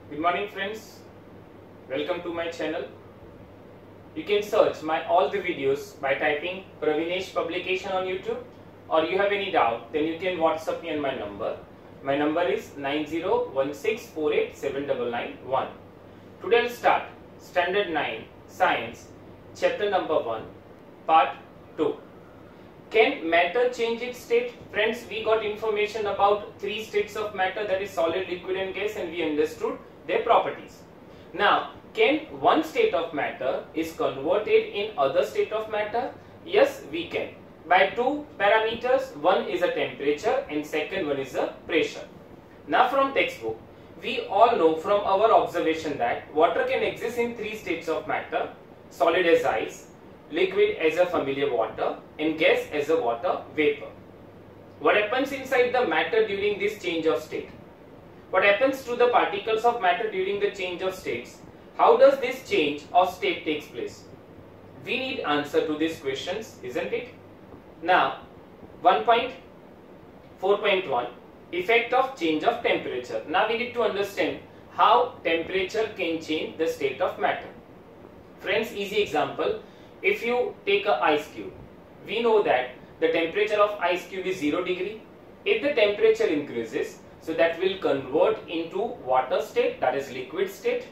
Good morning friends, welcome to my channel. You can search my all the videos by typing Pravinesh Publication on YouTube, or you have any doubt then you can WhatsApp me on my number. My number is 9016487991. Today I'll start Standard 9 Science Chapter number 1 Part 2. Can matter change its state? Friends, we got information about three states of matter, that is solid, liquid and gas, and we understood their properties. Now, can one state of matter is converted in other state of matter? Yes, we can. By two parameters, one is a temperature and second one is a pressure. Now from textbook, we all know from our observation that water can exist in three states of matter: solid as ice, liquid as a familiar water, and gas as a water vapor. What happens inside the matter during this change of state? What happens to the particles of matter during the change of states? How does this change of state takes place? We need answer to these questions, isn't it? Now, 1.4.1 Effect of change of temperature. Now we need to understand how temperature can change the state of matter. Friends, easy example. If you take an ice cube, we know that the temperature of ice cube is 0 degree. If the temperature increases, so that will convert into water state, that is liquid state.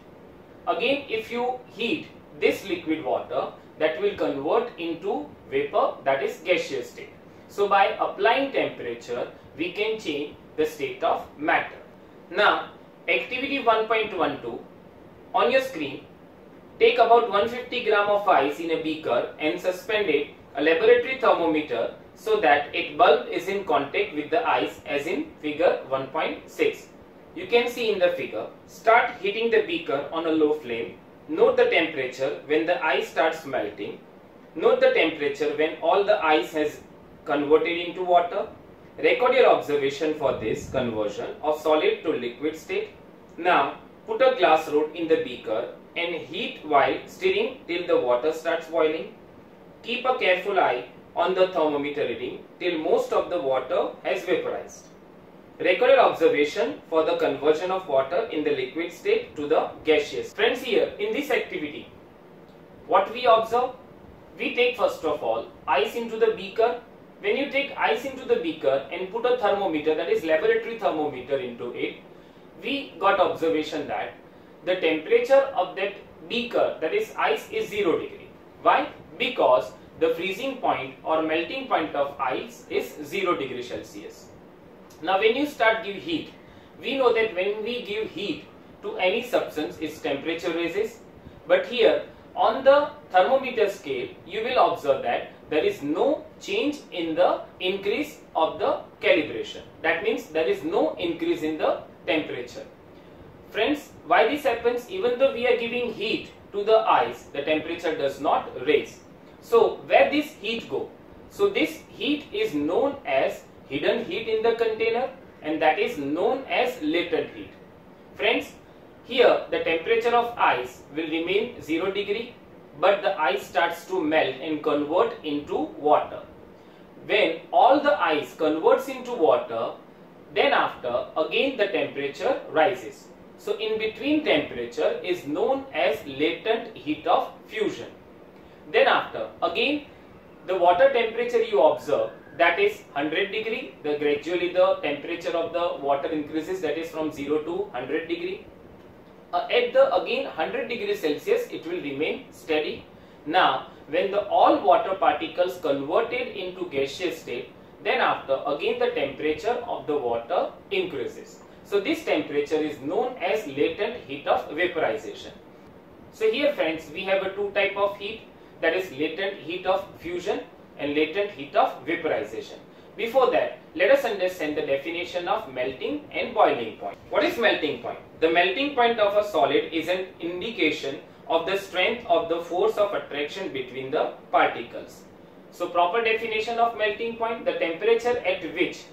Again, if you heat this liquid water, that will convert into vapor, that is gaseous state. So by applying temperature, we can change the state of matter. Now, activity 1.12 on your screen. Take about 150 gram of ice in a beaker and suspend it a laboratory thermometer so that its bulb is in contact with the ice, as in figure 1.6. You can see in the figure. Start heating the beaker on a low flame. Note the temperature when the ice starts melting. Note the temperature when all the ice has converted into water. Record your observation for this conversion of solid to liquid state. Now put a glass rod in the beaker and heat while stirring till the water starts boiling. Keep a careful eye on the thermometer reading till most of the water has vaporized. Record your observation for the conversion of water in the liquid state to the gaseous. Friends, here in this activity, what we observe? We take first of all ice into the beaker. When you take ice into the beaker and put a thermometer, that is laboratory thermometer, into it, we got observation that the temperature of that beaker, that is ice, is 0 degree. Why? Because the freezing point or melting point of ice is 0 degree Celsius. Now when you start give heat, we know that when we give heat to any substance, its temperature rises. But here on the thermometer scale, you will observe that there is no change in the increase of the calibration. That means there is no increase in the temperature. Friends, why this happens? Even though we are giving heat to the ice, the temperature does not raise. So where this heat go? So this heat is known as hidden heat in the container, and that is known as latent heat. Friends, here the temperature of ice will remain 0 degree, but the ice starts to melt and convert into water. When all the ice converts into water, then after again the temperature rises. So in between temperature is known as latent heat of fusion. Then after again the water temperature you observe, that is 100 degree. Gradually the temperature of the water increases, that is from 0 to 100 degree. At the again 100 degrees Celsius, it will remain steady. Now when the all water particles converted into gaseous state, then after again the temperature of the water increases. So this temperature is known as latent heat of vaporization. So here friends, we have a two type of heat, that is latent heat of fusion and latent heat of vaporization. Before that, let us understand the definition of melting and boiling point. What is melting point? The melting point of a solid is an indication of the strength of the force of attraction between the particles. So proper definition of melting point: the temperature at which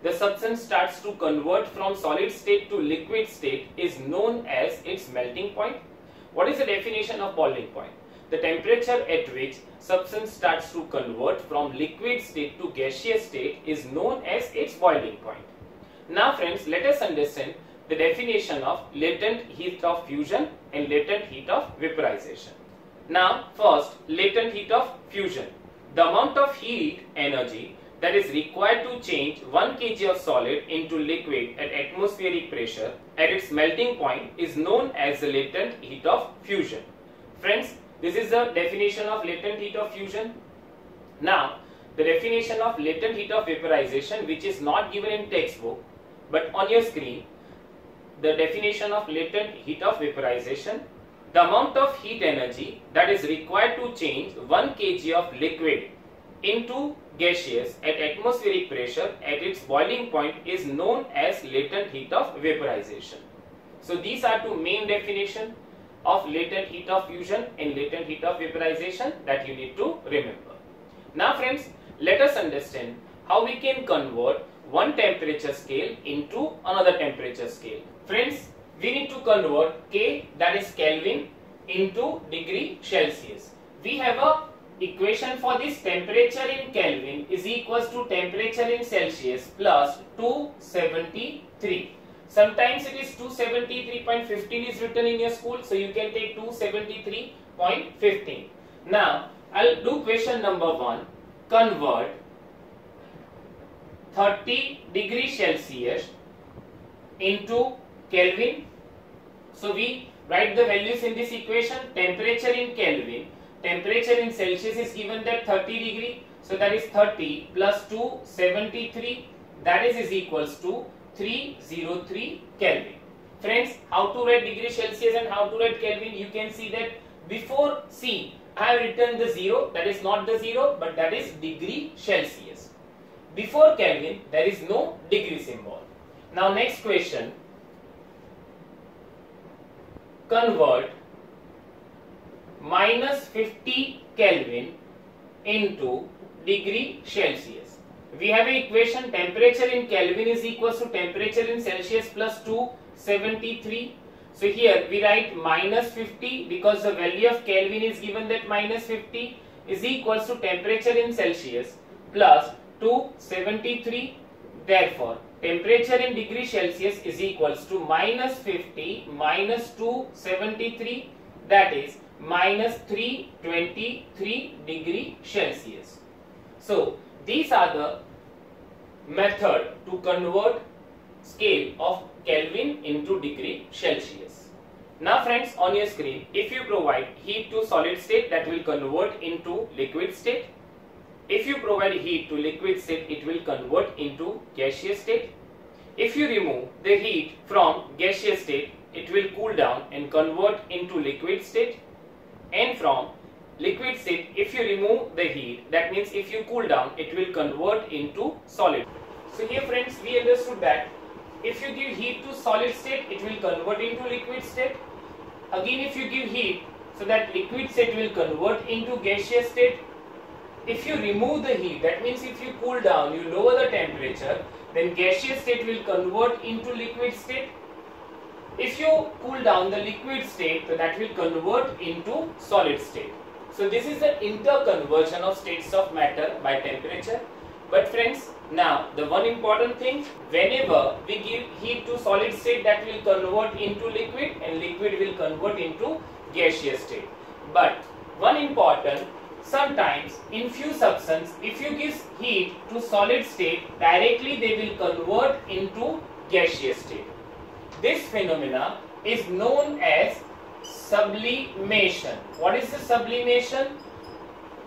the substance starts to convert from solid state to liquid state is known as its melting point. What is the definition of boiling point? The temperature at which substance starts to convert from liquid state to gaseous state is known as its boiling point. Now friends, let us understand the definition of latent heat of fusion and latent heat of vaporization. Now first, latent heat of fusion. The amount of heat energy that is required to change 1 kg of solid into liquid at atmospheric pressure at its melting point is known as the latent heat of fusion. Friends, this is the definition of latent heat of fusion. Now, the definition of latent heat of vaporization, which is not given in textbook but on your screen. The definition of latent heat of vaporization: the amount of heat energy that is required to change 1 kg of liquid into gaseous at atmospheric pressure at its boiling point is known as latent heat of vaporization. So these are two main definitions of latent heat of fusion and latent heat of vaporization that you need to remember. Now friends, let us understand how we can convert one temperature scale into another temperature scale. Friends, we need to convert K, that is Kelvin, into degree Celsius. We have a equation for this: temperature in Kelvin is equals to temperature in Celsius plus 273. Sometimes it is 273.15 is written in your school, so you can take 273.15. Now, I'll do question number 1. Convert 30 degree Celsius into Kelvin. So we write the values in this equation. Temperature in Kelvin, temperature in Celsius is given that 30 degree. So that is 30 plus 273, that is equals to 303 Kelvin. Friends, how to write degree Celsius and how to write Kelvin? You can see that before C, I have written the 0, that is not the 0, but that is degree Celsius. Before Kelvin, there is no degree symbol. Now next question. Convert minus 50 Kelvin into degree Celsius. We have an equation: temperature in Kelvin is equals to temperature in Celsius plus 273. So here we write minus 50 because the value of Kelvin is given that minus 50 is equals to temperature in Celsius plus 273. Therefore, temperature in degree Celsius is equals to minus 50 minus 273, that is minus 323 degree Celsius. So these are the method to convert scale of Kelvin into degree Celsius. Now friends, on your screen, if you provide heat to solid state, that will convert into liquid state. If you provide heat to liquid state, it will convert into gaseous state. If you remove the heat from gaseous state, it will cool down and convert into liquid state. And from liquid state, if you remove the heat, that means if you cool down, it will convert into solid. So here friends, we understood that if you give heat to solid state, it will convert into liquid state. Again, if you give heat, so that liquid state will convert into gaseous state. If you remove the heat, that means if you cool down, you lower the temperature, then gaseous state will convert into liquid state. If you cool down the liquid state, so that will convert into solid state. So this is the interconversion of states of matter by temperature. But friends, now the one important thing, whenever we give heat to solid state, that will convert into liquid and liquid will convert into gaseous state. But one important, sometimes in few substances, if you give heat to solid state, directly they will convert into gaseous state. This phenomena is known as sublimation. What is the sublimation?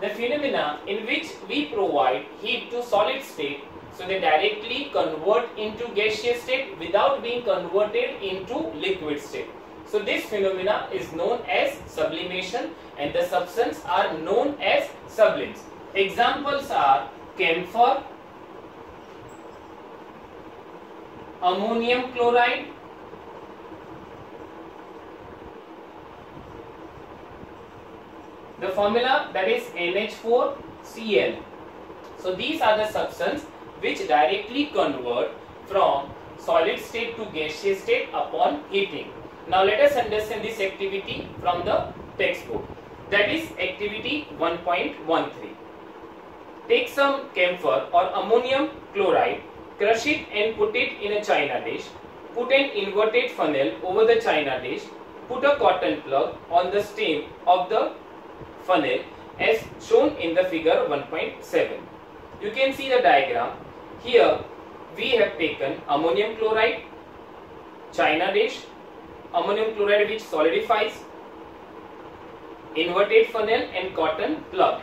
The phenomena in which we provide heat to solid state, so they directly convert into gaseous state without being converted into liquid state. So this phenomena is known as sublimation and the substances are known as sublimes. Examples are camphor, ammonium chloride, the formula, that is NH4Cl. So these are the substances which directly convert from solid state to gaseous state upon heating. Now let us understand this activity from the textbook. That is activity 1.13. Take some camphor or ammonium chloride, crush it and put it in a china dish. Put an inverted funnel over the china dish. Put a cotton plug on the stem of the funnel as shown in the figure 1.7. You can see the diagram. Here we have taken ammonium chloride, china dish, ammonium chloride which solidifies, inverted funnel and cotton plug.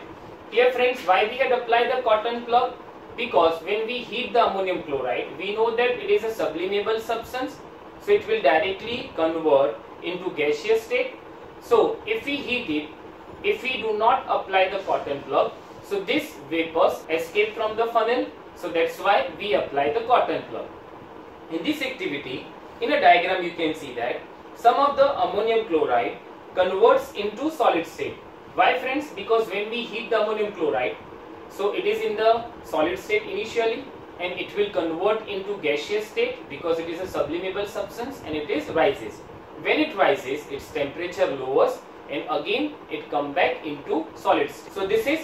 Here friends, why we had applied the cotton plug? Because when we heat the ammonium chloride, we know that it is a sublimable substance, so it will directly convert into gaseous state. So if we heat it, if we do not apply the cotton plug, so this vapors escape from the funnel, so that's why we apply the cotton plug. In this activity, in a diagram you can see that some of the ammonium chloride converts into solid state. Why friends? Because when we heat the ammonium chloride, so it is in the solid state initially and it will convert into gaseous state because it is a sublimable substance and it is rises. When it rises, its temperature lowers and again it comes back into solid state. So this is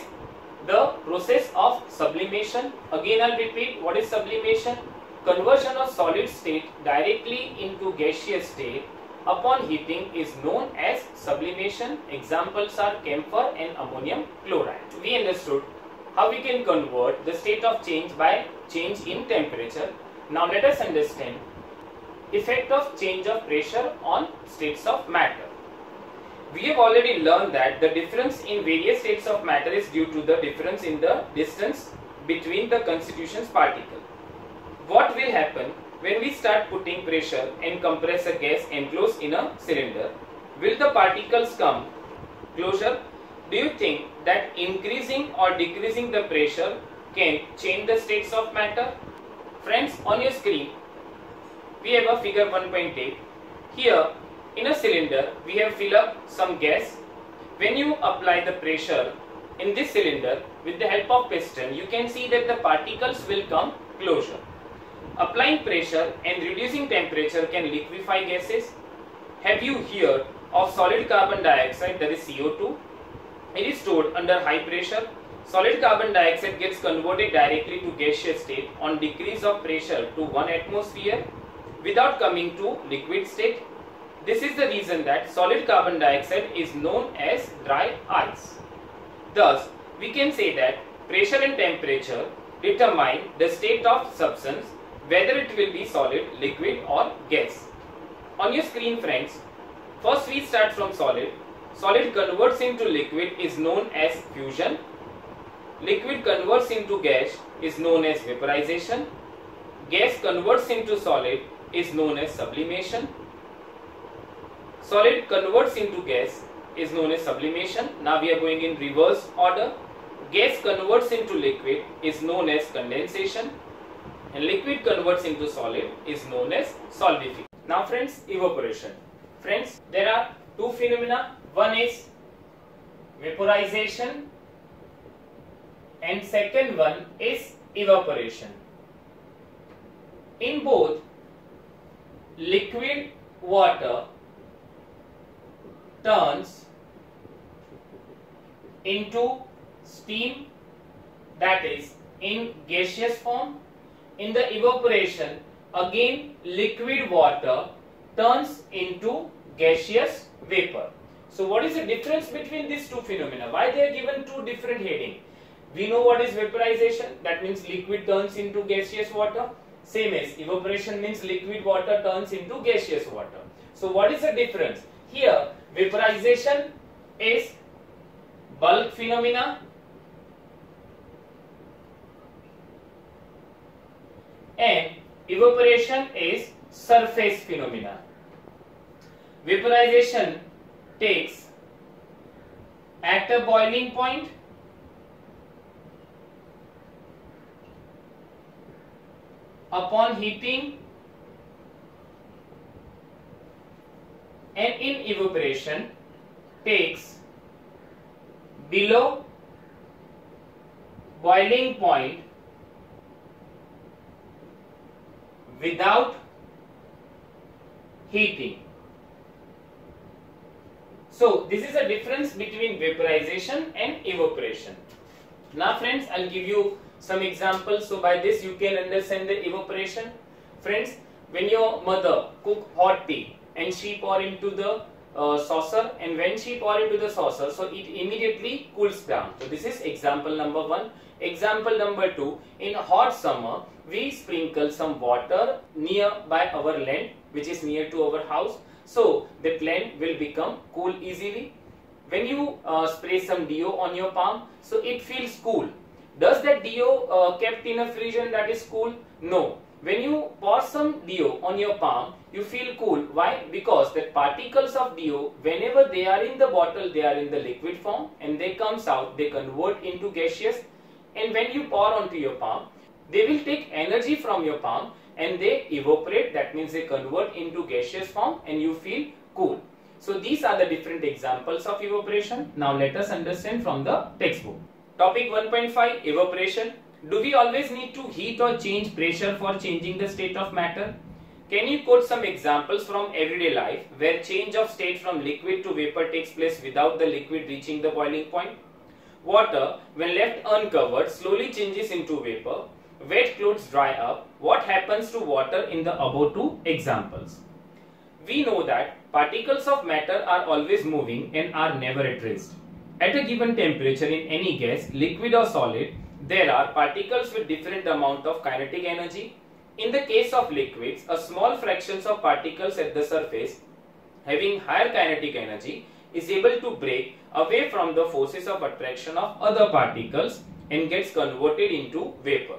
the process of sublimation. Again I'll repeat, what is sublimation? Conversion of solid state directly into gaseous state upon heating is known as sublimation. Examples are camphor and ammonium chloride. We understood how we can convert the state of change by change in temperature. Now let us understand effect of change of pressure on states of matter. We have already learned that the difference in various states of matter is due to the difference in the distance between the constituent particles. What will happen when we start putting pressure and compress a gas enclosed in a cylinder? Will the particles come closer? Do you think that increasing or decreasing the pressure can change the states of matter? Friends, on your screen we have a figure 1.8. Here in a cylinder we have filled up some gas. When you apply the pressure in this cylinder with the help of piston, you can see that the particles will come closer. Applying pressure and reducing temperature can liquefy gases. Have you heard of solid carbon dioxide, that is CO2? It is stored under high pressure. Solid carbon dioxide gets converted directly to gaseous state on decrease of pressure to 1 atmosphere without coming to liquid state. This is the reason that solid carbon dioxide is known as dry ice. Thus, we can say that pressure and temperature determine the state of substance, whether it will be solid, liquid or gas. On your screen friends, first we start from solid. Solid converts into liquid is known as fusion. Liquid converts into gas is known as vaporization. Gas converts into solid is known as sublimation. Solid converts into gas is known as sublimation. Now we are going in reverse order. Gas converts into liquid is known as condensation. And liquid converts into solid is known as solidification. Now friends, evaporation. Friends, there are two phenomena. One is vaporization and second one is evaporation. In both, liquid water turns into steam, that is in gaseous form. In the evaporation, again liquid water turns into gaseous vapor. So what is the difference between these two phenomena? Why they are given two different heading? We know what is vaporization, that means liquid turns into gaseous water. Same as evaporation means liquid water turns into gaseous water. So what is the difference? Here vaporization is bulk phenomena and evaporation is surface phenomena. Vaporization takes at a boiling point, upon heating, and in evaporation takes below boiling point without heating. So this is a difference between vaporization and evaporation. Now friends, I'll give you some examples, so by this you can understand the evaporation. Friends, when your mother cook hot tea and she pour into the saucer, and when she pour into the saucer, so it immediately cools down. So this is example number 1. Example number 2, in hot summer we sprinkle some water nearby our land which is near to our house, so the land will become cool easily. When you spray some deo on your palm, so it feels cool. Does that deo kept in a fridge and that is cool? No. When you pour some deo on your palm, you feel cool. Why? Because the particles of deo, whenever they are in the bottle, they are in the liquid form, and they comes out, they convert into gaseous, and when you pour onto your palm, they will take energy from your palm and they evaporate. That means they convert into gaseous form and you feel cool. So these are the different examples of evaporation. Now let us understand from the textbook. Topic 1.5, evaporation. Do we always need to heat or change pressure for changing the state of matter? Can you quote some examples from everyday life where change of state from liquid to vapor takes place without the liquid reaching the boiling point? Water, when left uncovered, slowly changes into vapor. Wet clothes dry up. What happens to water in the above two examples? We know that particles of matter are always moving and are never at rest. At a given temperature in any gas, liquid or solid, there are particles with different amount of kinetic energy. In the case of liquids, a small fractions of particles at the surface having higher kinetic energy is able to break away from the forces of attraction of other particles and gets converted into vapor.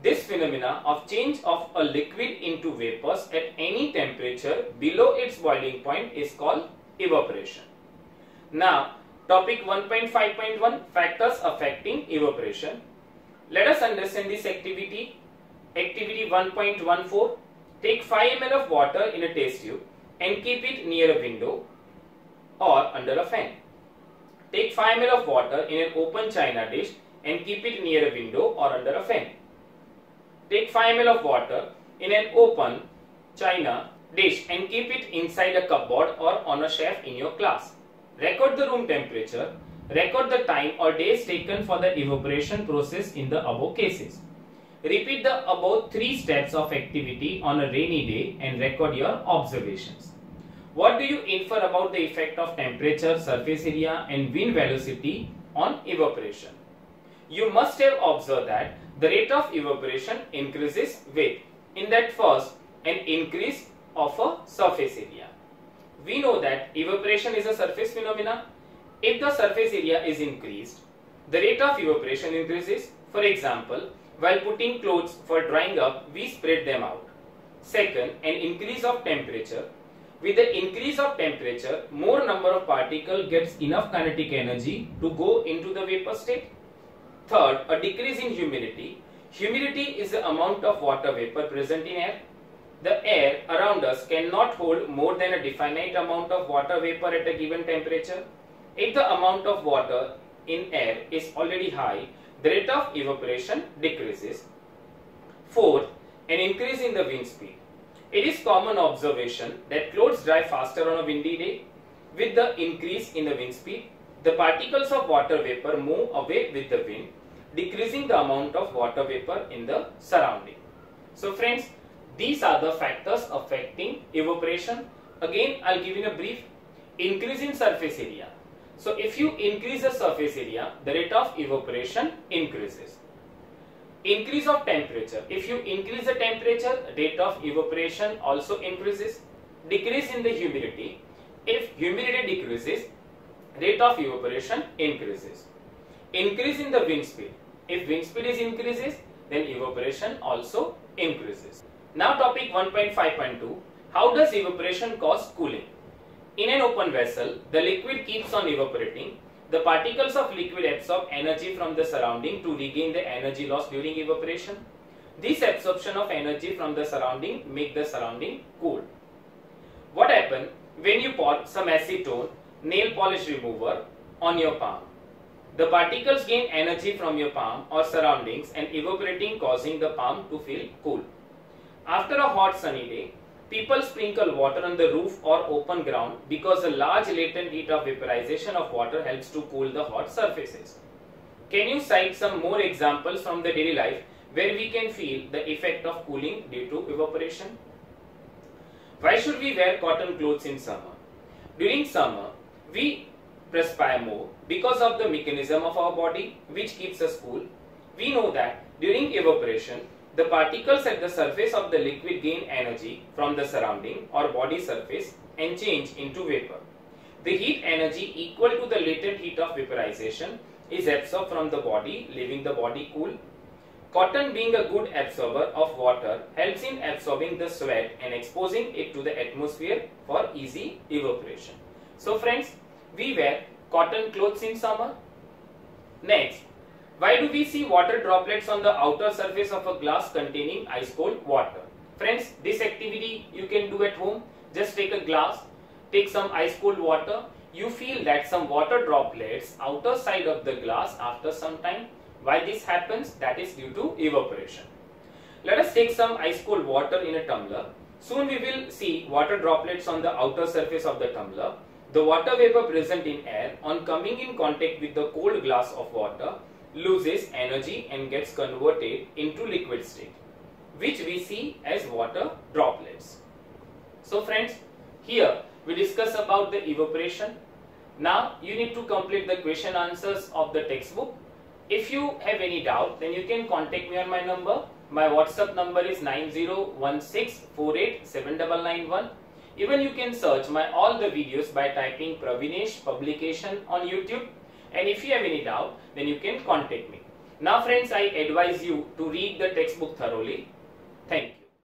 This phenomena of change of a liquid into vapors at any temperature below its boiling point is called evaporation. Now, topic 1.5.1, factors affecting evaporation. Let us understand this activity. Activity 1.14, take 5 ml of water in a test tube and keep it near a window or under a fan. Take 5 ml of water in an open china dish and keep it near a window or under a fan. Take 5 ml of water in an open china dish and keep it inside a cupboard or on a shelf in your class. Record the room temperature. Record the time or days taken for the evaporation process in the above cases. Repeat the above 3 steps of activity on a rainy day and record your observations. What do you infer about the effect of temperature, surface area and wind velocity on evaporation? You must have observed that the rate of evaporation increases with, in that first, an increase of a surface area. We know that evaporation is a surface phenomena. If the surface area is increased, the rate of evaporation increases. For example, while putting clothes for drying up, we spread them out. Second, an increase of temperature. With the increase of temperature, more number of particles gets enough kinetic energy to go into the vapor state. Third, a decrease in humidity. Humidity is the amount of water vapor present in air. The air around us cannot hold more than a definite amount of water vapor at a given temperature. If the amount of water in air is already high, the rate of evaporation decreases. Fourth, an increase in the wind speed. It is common observation that clothes dry faster on a windy day. With the increase in the wind speed, the particles of water vapor move away with the wind, decreasing the amount of water vapor in the surrounding. So friends, these are the factors affecting evaporation. Again, I'll give you a brief. Increase in surface area. So if you increase the surface area, the rate of evaporation increases. Increase of temperature. If you increase the temperature, rate of evaporation also increases. Decrease in the humidity. If humidity decreases, rate of evaporation increases. Increase in the wind speed. If wind speed is increases, then evaporation also increases. Now topic 1.5.2, how does evaporation cause cooling? In an open vessel, the liquid keeps on evaporating. The particles of liquid absorb energy from the surrounding to regain the energy lost during evaporation. This absorption of energy from the surrounding make the surrounding cool. What happens when you pour some acetone, nail polish remover on your palm? The particles gain energy from your palm or surroundings and evaporating, causing the palm to feel cool. After a hot sunny day, people sprinkle water on the roof or open ground because the large latent heat of vaporization of water helps to cool the hot surfaces. Can you cite some more examples from the daily life where we can feel the effect of cooling due to evaporation? Why should we wear cotton clothes in summer? During summer, we perspire more because of the mechanism of our body which keeps us cool. We know that during evaporation, the particles at the surface of the liquid gain energy from the surrounding or body surface and change into vapor. The heat energy equal to the latent heat of vaporization is absorbed from the body, leaving the body cool. Cotton, being a good absorber of water, helps in absorbing the sweat and exposing it to the atmosphere for easy evaporation. So friends, we wear cotton clothes in summer. Next, why do we see water droplets on the outer surface of a glass containing ice cold water? Friends, this activity you can do at home. Just take a glass, take some ice cold water. You feel that some water droplets outer side of the glass after some time. Why this happens? That is due to evaporation. Let us take some ice cold water in a tumbler. Soon we will see water droplets on the outer surface of the tumbler. The water vapor present in air on coming in contact with the cold glass of water loses energy and gets converted into liquid state, which we see as water droplets. So friends, here we discuss about the evaporation. Now you need to complete the question answers of the textbook. If you have any doubt, then you can contact me on my number. My WhatsApp number is 9016487991. Even you can search all the videos by typing Pravinesh Publication on YouTube. And if you have any doubt, then you can contact me. Now friends, I advise you to read the textbook thoroughly. Thank you.